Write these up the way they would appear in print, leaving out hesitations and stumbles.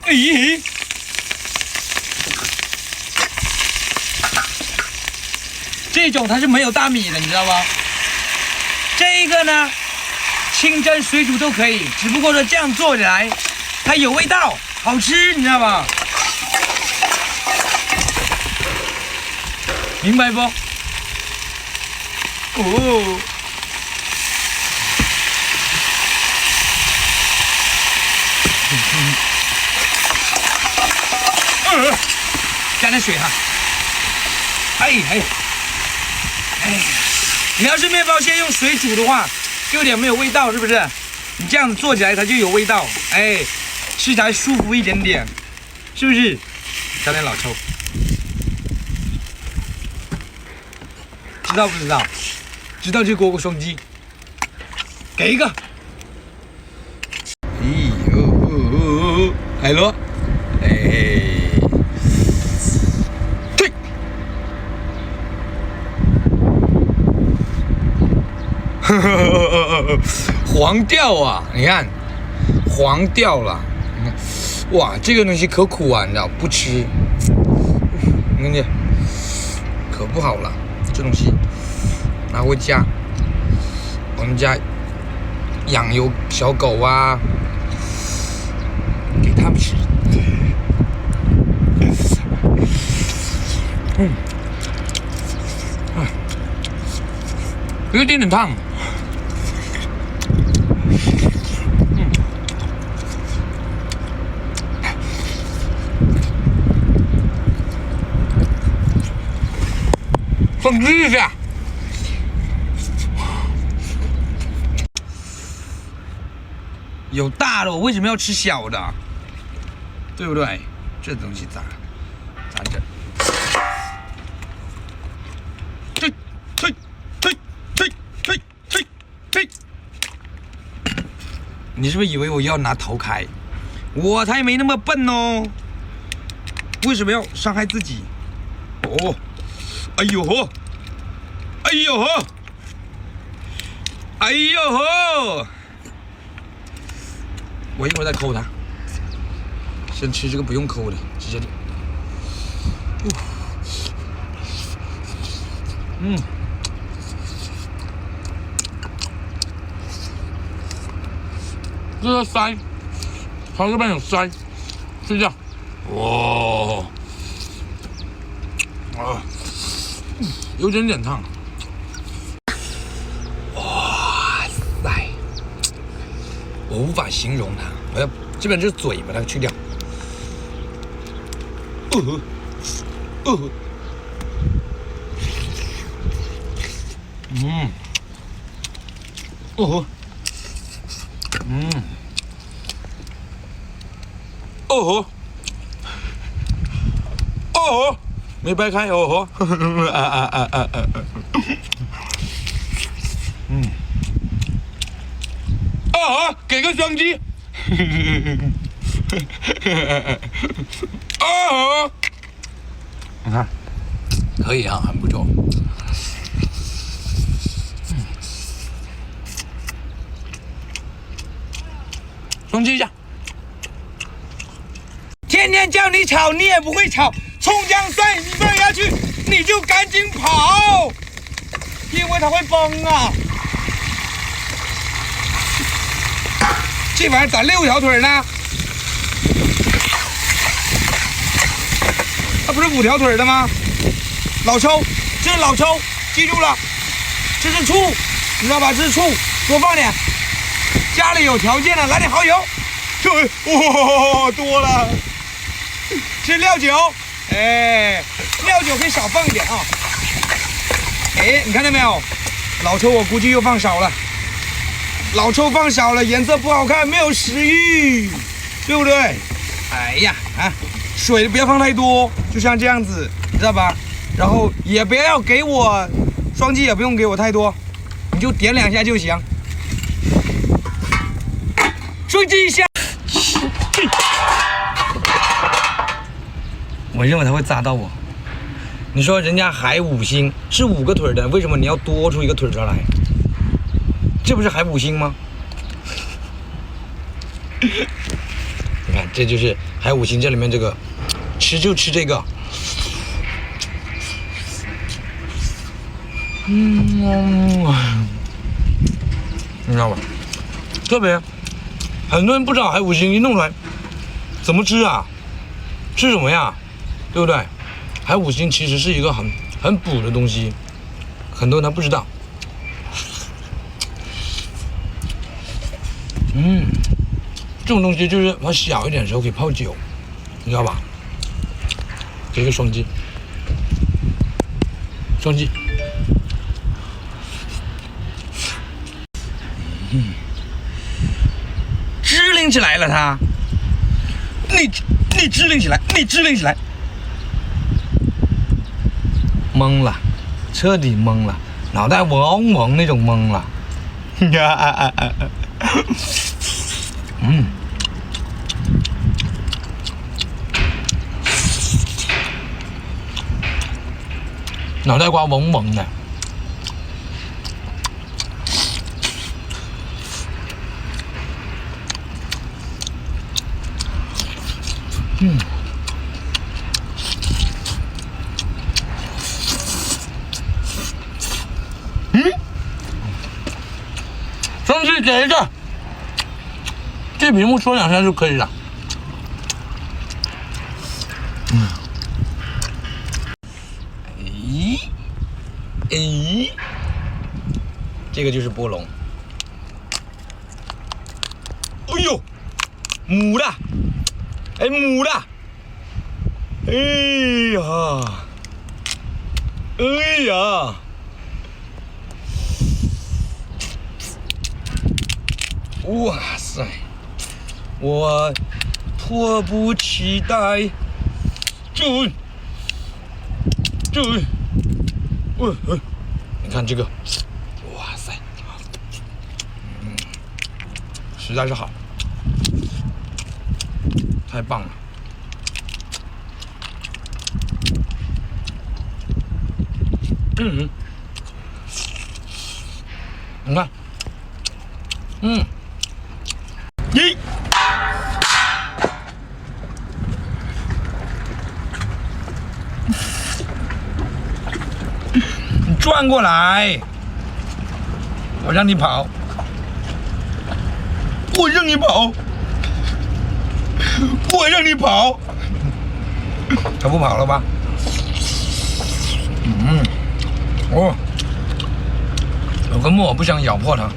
咦，这种它是没有大米的，你知道吧？这个呢，清蒸、水煮都可以，只不过说这样做起来它有味道，好吃，你知道吧？明白不？哦。加点水哈。哎，你要是面包先用水煮的话，就有点没有味道，是不是？你这样子做起来它就有味道，哎，吃起来舒服一点点，是不是？加点老抽，知道不知道？知道就给我个双击，给一个。哎呦，来了，哎。黄掉啊！你看，黄掉了。你看，哇，这个东西可苦啊，你知道不吃，你看这可不好了。这东西拿回家，我们家养有小狗啊，给他们吃。有一点点烫。放汁一下，有大的，我为什么要吃小的？对不对？这东西咋整？你是不是以为我要拿头开？我才没那么笨哦！为什么要伤害自己？哦，哎呦呵，哎呦呵，哎呦呵！我一会儿再抠它，先吃这个不用抠的，直接点。这是腮，它这边有腮，就这样。哇，有点点烫。哇塞，我无法形容它，我要这边就是嘴把它去掉。没掰开给个双击。你看，可以啊，很不错。双击一下。天天叫你炒，你也不会炒。葱姜蒜一放下去，你就赶紧跑，因为它会崩啊！这玩意儿咋6条腿呢？它不是5条腿的吗？老抽，这是老抽，记住了，这是醋，你知道吧？这是醋，多放点。家里有条件的，来点蚝油。哇，多了。是料酒。哎，料酒可以少放一点啊。哎，你看到没有？老抽我估计又放少了，老抽放少了，颜色不好看，没有食欲，对不对？哎呀啊，水不要放太多，就像这样子，你知道吧？然后也不要给我双击，也不用给我太多，你就点2下就行。双击一下。我认为它会砸到我。你说人家海5星是5个腿的，为什么你要多出1个腿出来？这不是海5星吗？你看，看，这就是海五星这里面这个，吃就吃这个。你知道吧？特别，很多人不知道海五星一弄出来怎么吃啊？吃什么呀？对不对？海五星其实是一个很补的东西，很多人他不知道。这种东西就是它小一点的时候可以泡酒，你知道吧？这个双击，双击。支棱起来了它，你支棱起来，你支棱起来，懵了，彻底懵了，脑袋嗡嗡那种懵了，脑袋瓜嗡嗡的。双击给一个，这屏幕戳2下就可以了。这个就是波龙。哎呦，母的，母的，哎呀，哇塞，我迫不及待，你看这个，哇塞，实在是好，太棒了。你看，你转过来，我让你跑，我让你跑，他不跑了吧？有个沫，不想咬破它。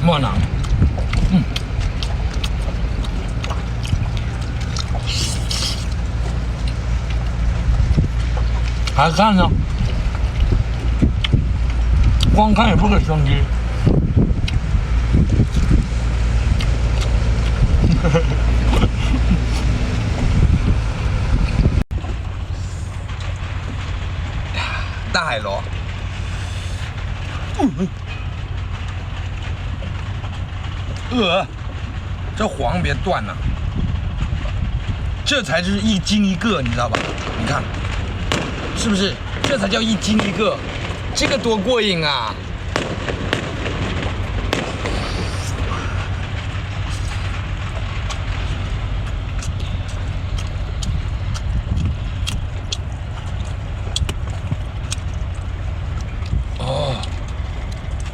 沫囊。还看呢？光看也不给双击。大海螺，这黄别断了，这才是1斤1个，你知道吧？你看，是不是？这才叫1斤1个，这个多过瘾啊！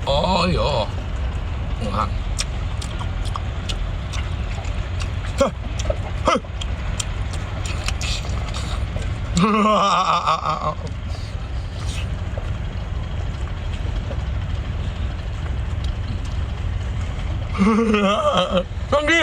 哦哟，你看，双击。